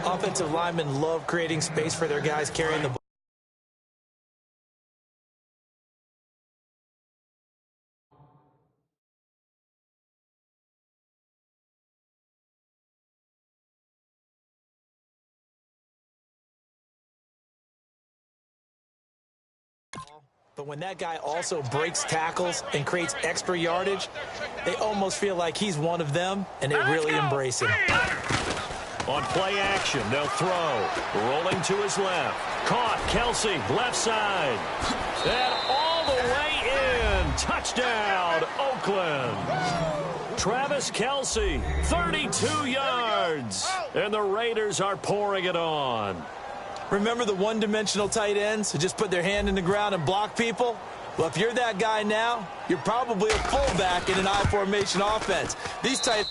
Offensive linemen love creating space for their guys carrying the ball. But when that guy also breaks tackles and creates extra yardage, they almost feel like he's one of them, and they really embrace him. On play action, they'll throw. Rolling to his left. Caught, Kelsey, left side. And all the way in. Touchdown, Oakland. Travis Kelsey, 32 yards. And the Raiders are pouring it on. Remember the one-dimensional tight ends who just put their hand in the ground and block people? Well, if you're that guy now, you're probably a fullback in an I-formation offense. These tight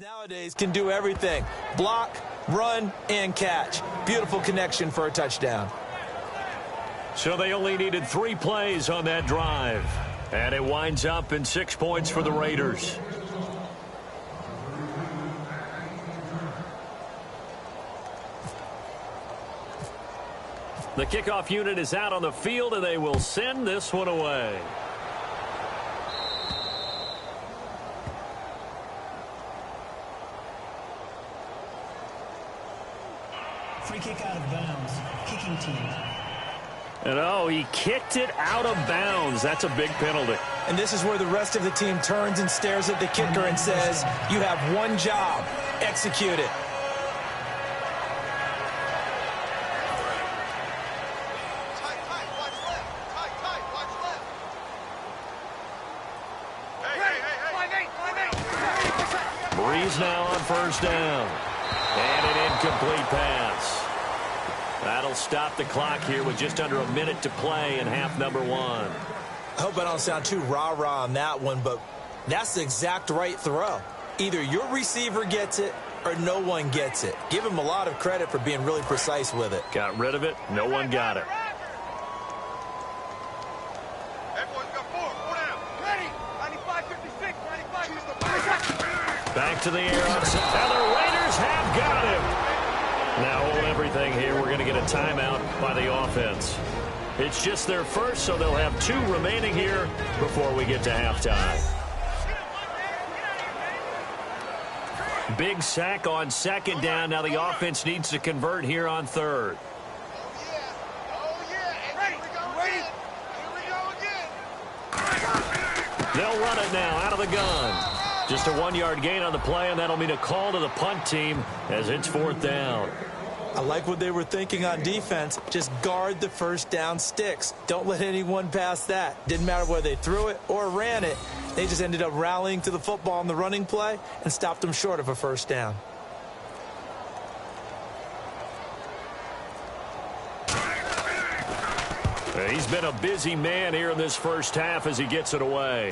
nowadays can do everything. Block, run, and catch. Beautiful connection for a touchdown. So they only needed 3 plays on that drive. And it winds up in 6 points for the Raiders. The kickoff unit is out on the field, and they will send this one away. Free kick out of bounds. Kicking team. And oh, he kicked it out of bounds. That's a big penalty. And this is where the rest of the team turns and stares at the kicker and says, you have one job. Execute it. Breeze now on first down. And an incomplete pass. That'll stop the clock here with just under a minute to play in half number 1. I hope I don't sound too rah-rah on that one, but that's the exact right throw. Either your receiver gets it or no one gets it. Give him a lot of credit for being really precise with it. Got rid of it. No one got it. Back to the air. And the Raiders have got him. Now hold everything here. We're going to get a timeout by the offense. It's just their first, so they'll have 2 remaining here before we get to halftime. Big sack on second down. Now the offense needs to convert here on third. They'll run it now out of the gun. Just a 1-yard gain on the play, and that'll mean a call to the punt team as it's 4th down. I like what they were thinking on defense. Just guard the first down sticks. Don't let anyone pass that. Didn't matter whether they threw it or ran it. They just ended up rallying to the football on the running play and stopped them short of a first down. He's been a busy man here in this first half as he gets it away.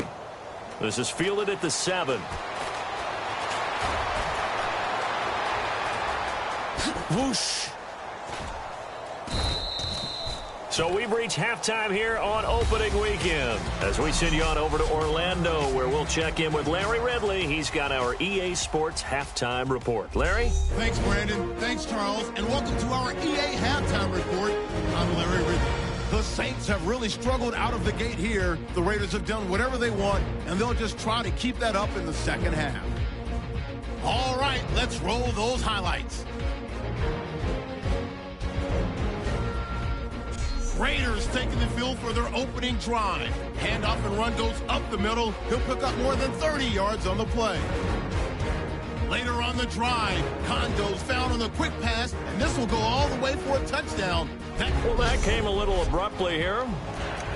This is fielded at the 7. Whoosh. So we've reached halftime here on opening weekend as we send you on over to Orlando, where we'll check in with Larry Ridley. He's got our EA Sports halftime report. Larry? Thanks, Brandon. Thanks, Charles. And welcome to our EA halftime report. I'm Larry Ridley. The Saints have really struggled out of the gate here. The Raiders have done whatever they want, and they'll just try to keep that up in the second half. All right, let's roll those highlights. Raiders taking the field for their opening drive. Handoff and run goes up the middle. He'll pick up more than 30 yards on the play. Later on the drive, Condo's found on the quick pass, and this will go all the way for a touchdown. Well, that came a little abruptly here.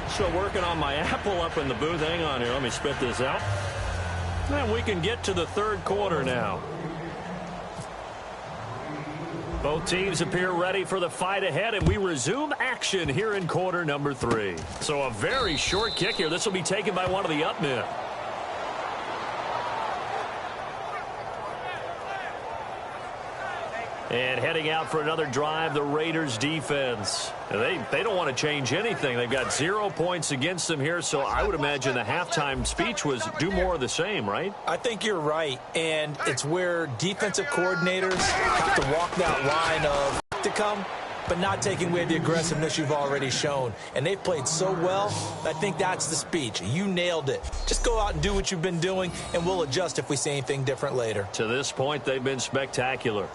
Still working on my apple up in the booth. Hang on here. Let me spit this out. And we can get to the third quarter now. Both teams appear ready for the fight ahead, and we resume action here in quarter number 3. So a very short kick here. This will be taken by one of the up men. And heading out for another drive, the Raiders defense. They don't want to change anything. They've got 0 points against them here, so I would imagine the halftime speech was do more of the same, right? I think you're right, and it's where defensive coordinators have to walk that line of to come, but not taking away the aggressiveness you've already shown. And they've played so well, I think that's the speech. You nailed it. Just go out and do what you've been doing, and we'll adjust if we see anything different later. To this point, they've been spectacular.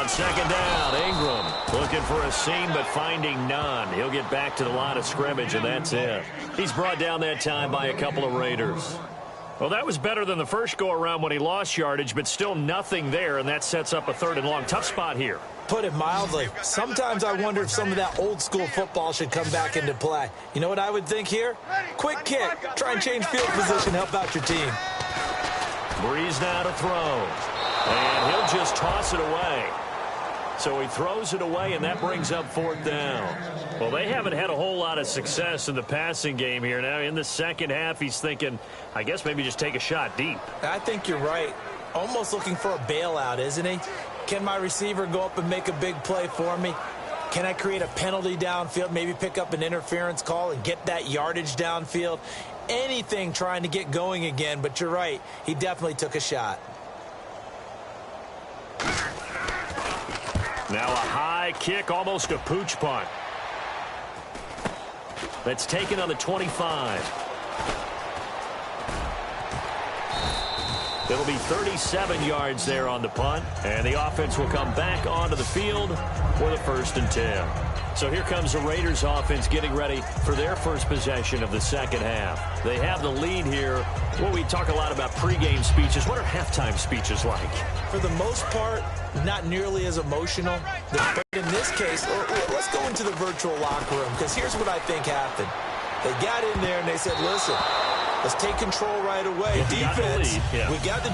Second down, Ingram looking for a seam but finding none. He'll get back to the line of scrimmage, and that's it. He's brought down that time by a couple of Raiders. Well, that was better than the first go-around when he lost yardage, but still nothing there, and that sets up a 3rd and long. Tough spot here. Put it mildly. Sometimes I wonder if some of that old-school football should come back into play. You know what I would think here? Quick kick. Try and change field position, help out your team. Breeze now to throw. And he'll just toss it away. So he throws it away, and that brings up 4th down. Well, they haven't had a whole lot of success in the passing game here. Now, in the second half, he's thinking, I guess maybe just take a shot deep. I think you're right. Almost looking for a bailout, isn't he? Can my receiver go up and make a big play for me? Can I create a penalty downfield, maybe pick up an interference call and get that yardage downfield? Anything trying to get going again, but you're right. He definitely took a shot. Now a high kick, almost a pooch punt. That's taken on the 25. It'll be 37 yards there on the punt, and the offense will come back onto the field for the 1st and 10. So here comes the Raiders offense getting ready for their first possession of the second half. They have the lead here. Well, we talk a lot about pregame speeches. What are halftime speeches like? For the most part, not nearly as emotional. But in this case, let's go into the virtual locker room, because here's what I think happened. They got in there and they said, listen, let's take control right away. Defense, we got the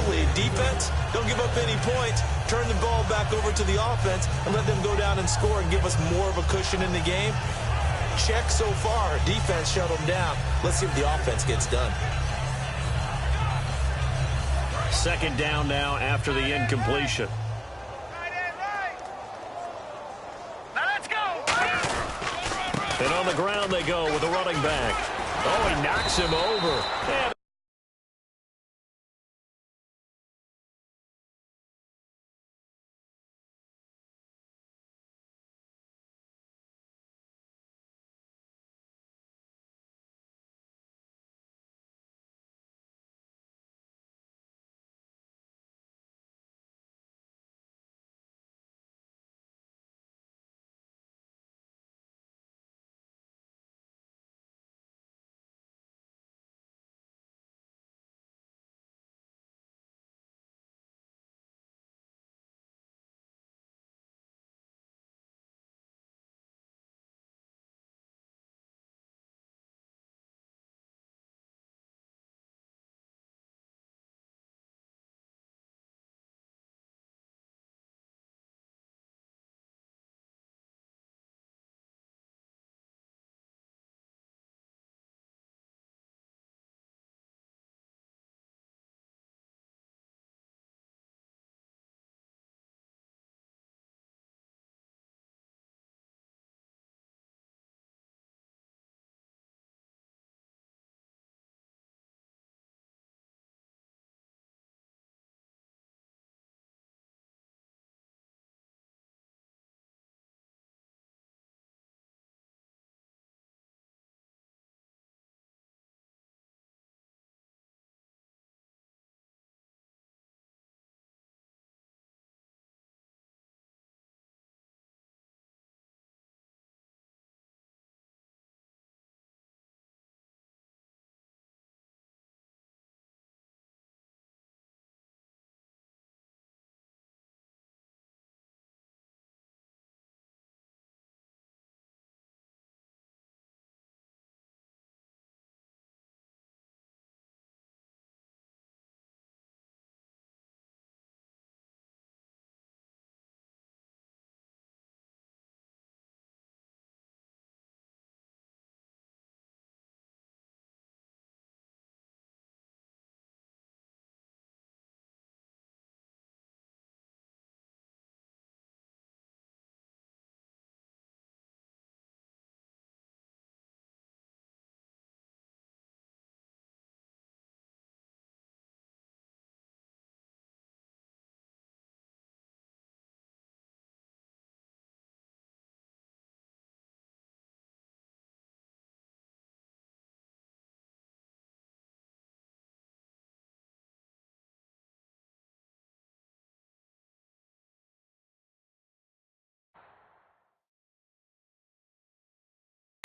lead. Defense, don't give up any points. Turn the ball back over to the offense and let them go down and score and give us more of a cushion in the game. Check so far. Defense shut them down. Let's see if the offense gets done. Second down now after the incompletion. And on the ground they go with the running back. Oh, he knocks him over. And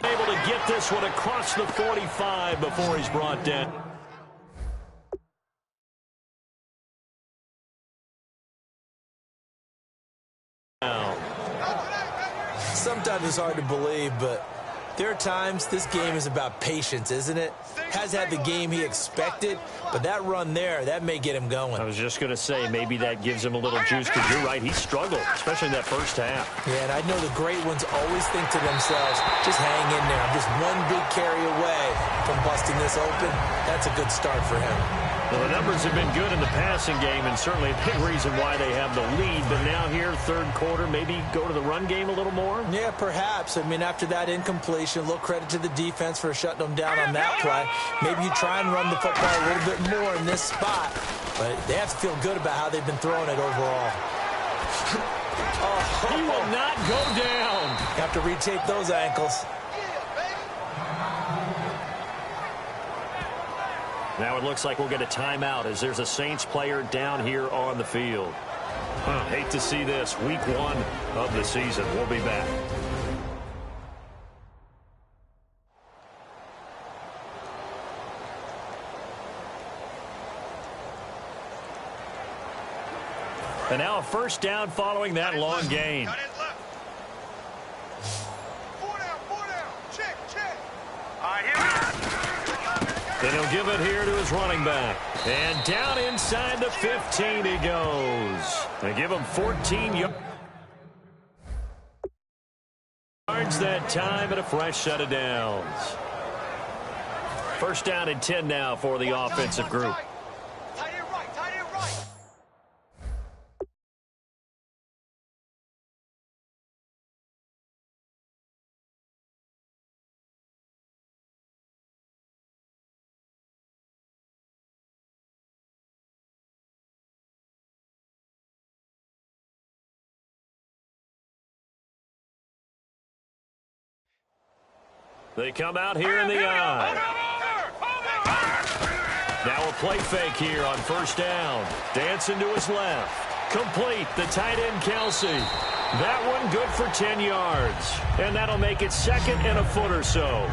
Able to get this one across the 45 before he's brought down. Sometimes it's hard to believe, but there are times this game is about patience, isn't it? Has had the game he expected, but that run there, that may get him going. I was just going to say, maybe that gives him a little juice, because you're right, he struggled, especially in that first half. Yeah, and I know the great ones always think to themselves, just hang in there. I'm just one big carry away from busting this open. That's a good start for him. Well, the numbers have been good in the passing game, and certainly a big reason why they have the lead. But now here, third quarter, maybe go to the run game a little more? Yeah, perhaps. I mean, after that incompletion, a little credit to the defense for shutting them down on that play. Maybe you try and run the football a little bit more in this spot, but they have to feel good about how they've been throwing it overall. He will not go down. Have to retape those ankles. Now it looks like we'll get a timeout as there's a Saints player down here on the field. Hate to see this. Week 1 of the season. We'll be back. And now a first down following that long gain. Then he'll give it here to his running back. And down inside the 15 he goes. They give him 14 yards that time and a fresh set of downs. First down and 10 now for the offensive group. They come out here in the eye. Now a play fake here on first down. Dancing to his left. Complete. The tight end, Kelsey. That one good for 10 yards. And that'll make it second and a foot or so.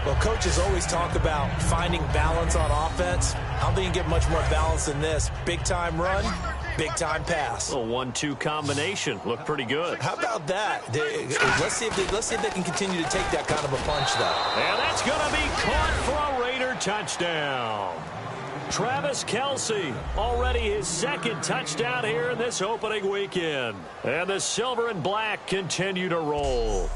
Well, coaches always talk about finding balance on offense. I don't think you can get much more balance than this. Big-time run, big-time pass. A 1-2 combination. Looked pretty good. How about that? Let's see if they can continue to take that kind of a punch, though. And that's going to be caught for a Raider touchdown. Travis Kelce, already his second touchdown here in this opening weekend. And the silver and black continue to roll.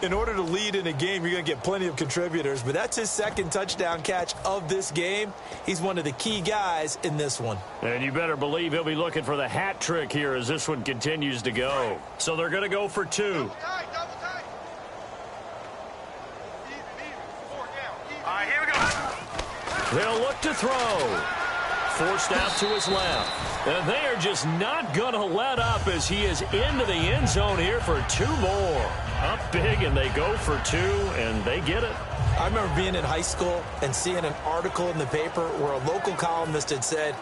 In order to lead in a game, you're going to get plenty of contributors, but that's his second touchdown catch of this game. He's one of the key guys in this one. And you better believe he'll be looking for the hat trick here as this one continues to go. So they're going to go for 2. Double tight. Here we go. They'll look to throw. Forced out to his left. And they are just not going to let up as he is into the end zone here for 2 more. Up big, and they go for 2, and they get it. I remember being in high school and seeing an article in the paper where a local columnist had said,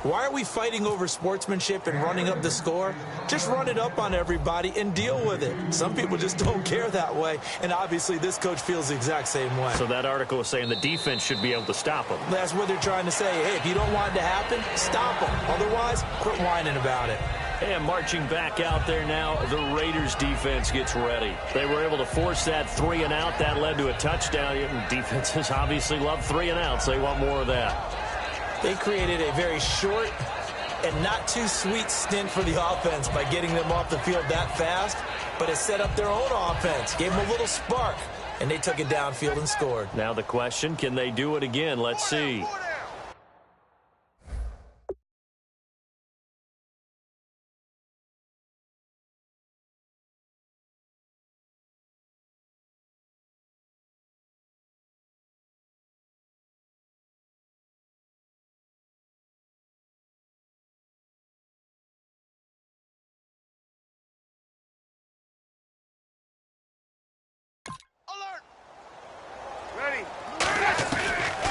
why are we fighting over sportsmanship and running up the score? Just run it up on everybody and deal with it. Some people just don't care that way, and obviously this coach feels the exact same way. So that article was saying the defense should be able to stop him. That's what they're trying to say. Hey, if you don't want it to happen, stop them. Otherwise, quit whining about it. And marching back out there now, the Raiders defense gets ready. They were able to force that 3 and out. That led to a touchdown. Defenses obviously love 3 and outs. They want more of that. They created a very short and not too sweet stint for the offense by getting them off the field that fast, but it set up their own offense, gave them a little spark, and they took it downfield and scored. Now the question, can they do it again? Let's see.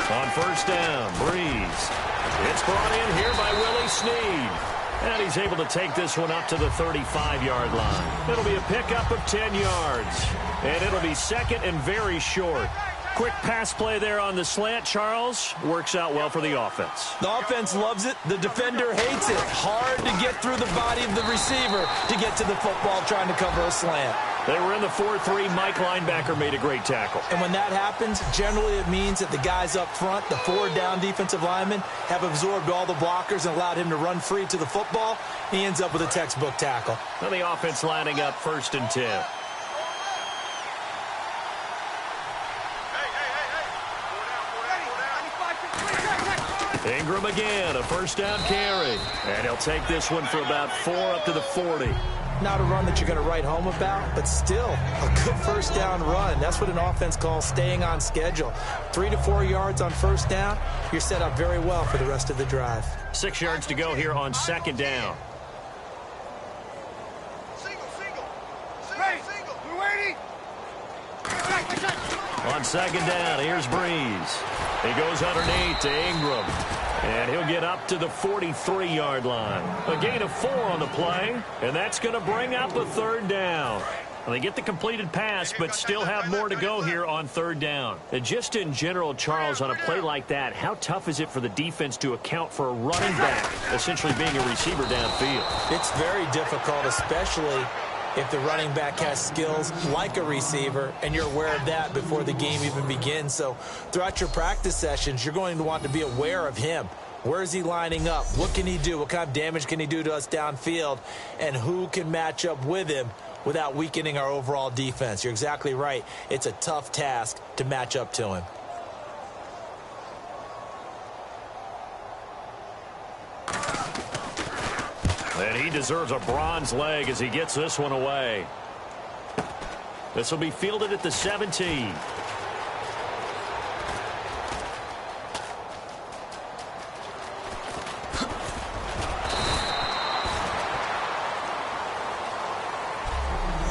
On first down, Breeze. It's brought in here by Willie Snead. And he's able to take this one up to the 35-yard line. It'll be a pickup of 10 yards. And it'll be second and very short. Quick pass play there on the slant, Charles. Works out well for the offense. The offense loves it. The defender hates it. Hard to get through the body of the receiver to get to the football trying to cover a slant. They were in the 4-3. Mike linebacker made a great tackle. And when that happens, generally it means that the guys up front, the 4-down defensive linemen, have absorbed all the blockers and allowed him to run free to the football. He ends up with a textbook tackle. Now the offense lining up 1st and 10. Ingram again, a 1st down carry. And he'll take this one for about 4 up to the 40. Not a run that you're going to write home about, but still a good 1st down run. That's what an offense calls staying on schedule. 3 to 4 yards on 1st down, you're set up very well for the rest of the drive. 6 yards to go here on 2nd down. We're waiting. On 2nd down, here's Breeze. He goes underneath to Ingram. And he'll get up to the 43-yard line. A gain of 4 on the play, and that's going to bring up a 3rd down. Well, they get the completed pass, but still have more to go here on 3rd down. And just in general, Charles, on a play like that, how tough is it for the defense to account for a running back essentially being a receiver downfield? It's very difficult, especially if the running back has skills like a receiver, and you're aware of that before the game even begins. So throughout your practice sessions, you're going to want to be aware of him. Where is he lining up? What can he do? What kind of damage can he do to us downfield? And who can match up with him without weakening our overall defense? You're exactly right. It's a tough task to match up to him. And he deserves a bronze leg as he gets this one away. This will be fielded at the 17.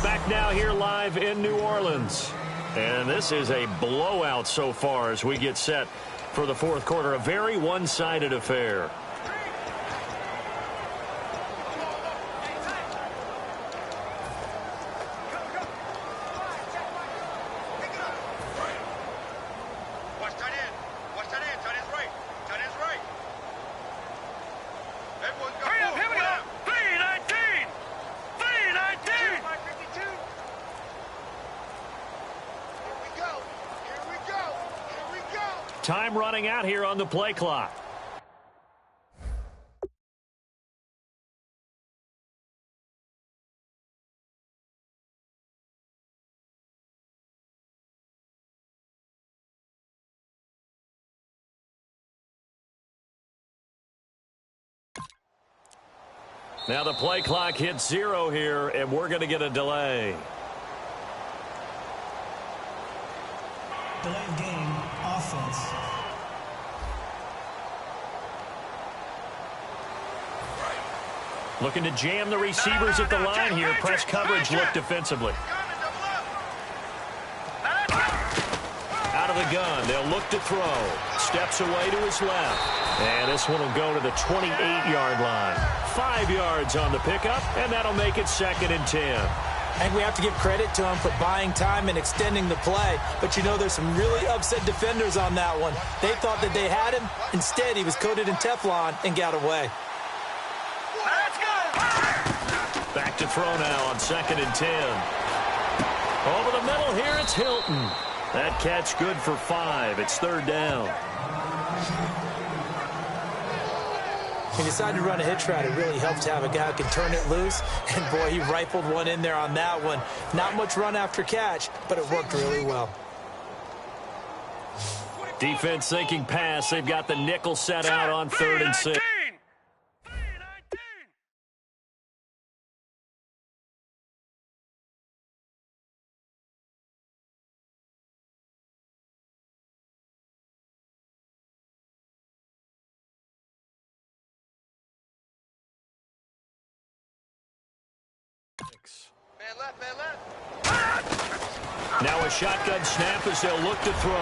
Back now here live in New Orleans. And this is a blowout so far as we get set for the 4th quarter. A very one-sided affair. Time running out here on the play clock. Now the play clock hits 0 here, and we're going to get a delay. Delay of game, offense. Looking to jam the receivers at the line here. Press coverage look defensively. Out of the gun. They'll look to throw. Steps away to his left. And this one will go to the 28-yard line. 5 yards on the pickup, and that'll make it 2nd and 10. And we have to give credit to him for buying time and extending the play. But, you know, there's some really upset defenders on that one. They thought that they had him. Instead, he was coated in Teflon and got away. Back to throw now on 2nd and 10. Over the middle here, it's Hilton. That catch good for 5. It's 3rd down. He decided to run a hitch route. It really helps to have a guy who can turn it loose. And, boy, he rifled one in there on that one. Not much run after catch, but it worked really well. Defense thinking pass. They've got the nickel set out on 3rd and 6. Now a shotgun snap as they'll look to throw.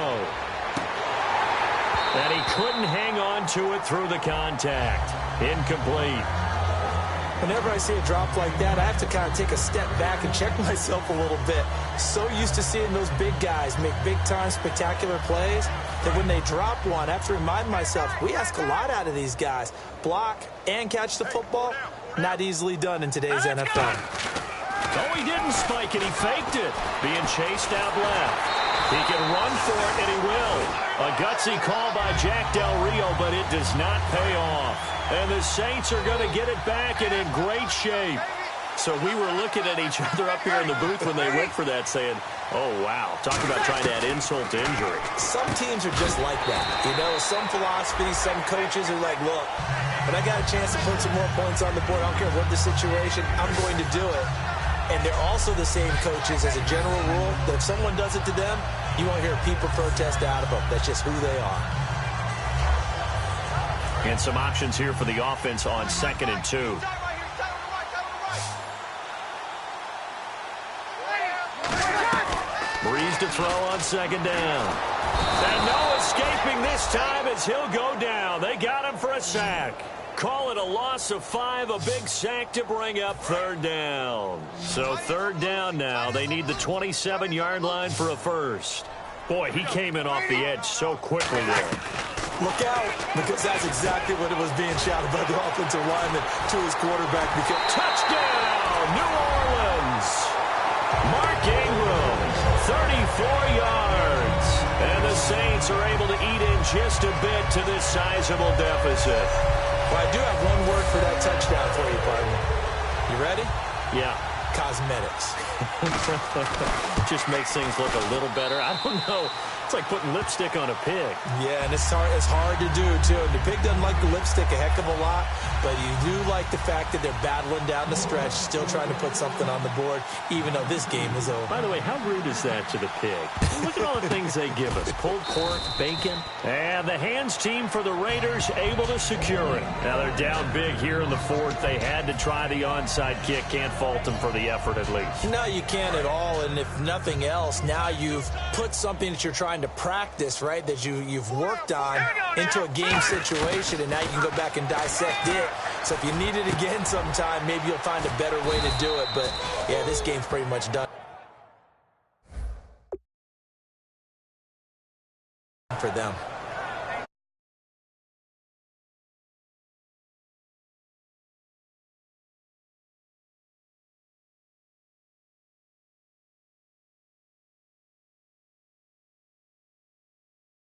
And he couldn't hang on to it through the contact. Incomplete. Whenever I see a drop like that, I have to kind of take a step back and check myself a little bit. So used to seeing those big guys make big-time spectacular plays that when they drop one, I have to remind myself, we ask a lot out of these guys. Block and catch the football, not easily done in today's NFL. Oh, he didn't spike it. He faked it. Being chased out left. He can run for it, and he will. A gutsy call by Jack Del Rio, but it does not pay off. And the Saints are going to get it back and in great shape. So we were looking at each other up here in the booth when they went for that saying, oh, wow, talk about trying to add insult to injury. Some teams are just like that. You know, some philosophies, some coaches are like, look, when I got a chance to put some more points on the board, I don't care what the situation, I'm going to do it. And they're also the same coaches as a general rule that if someone does it to them, you won't hear people protest out of them. That's just who they are. And some options here for the offense on 2nd and 2. Breeze to throw on 2nd down. And no escaping this time as he'll go down. They got him for a sack. Call it a loss of 5, a big sack to bring up 3rd down. So 3rd down now. They need the 27-yard line for a first. Boy, he came in off the edge so quickly there. Look out, because that's exactly what it was being shouted by the offensive lineman to his quarterback. Because touchdown, New Orleans. Mark Ingram, 34 yards. And the Saints are able to eat in just a bit to this sizable deficit. Well, I do have one word for that touchdown for you, partner. You ready? Yeah. Cosmetics. Just makes things look a little better. I don't know. It's like putting lipstick on a pig. Yeah, and it's hard to do, too. And the pig doesn't like the lipstick a heck of a lot, but you do like the fact that they're battling down the stretch, still trying to put something on the board, even though this game is over. By the way, how rude is that to the pig? Look at all the things they give us. Pulled pork, bacon. And the hands team for the Raiders able to secure it. Now they're down big here in the 4th. They had to try the onside kick. Can't fault them for the effort at least. No, you can't at all. And if nothing else, now you've put something that you're trying to practice, right, that you've worked on into a game situation, and now you can go back and dissect it. So if you need it again sometime, maybe you'll find a better way to do it. But, yeah, this game's pretty much done for them.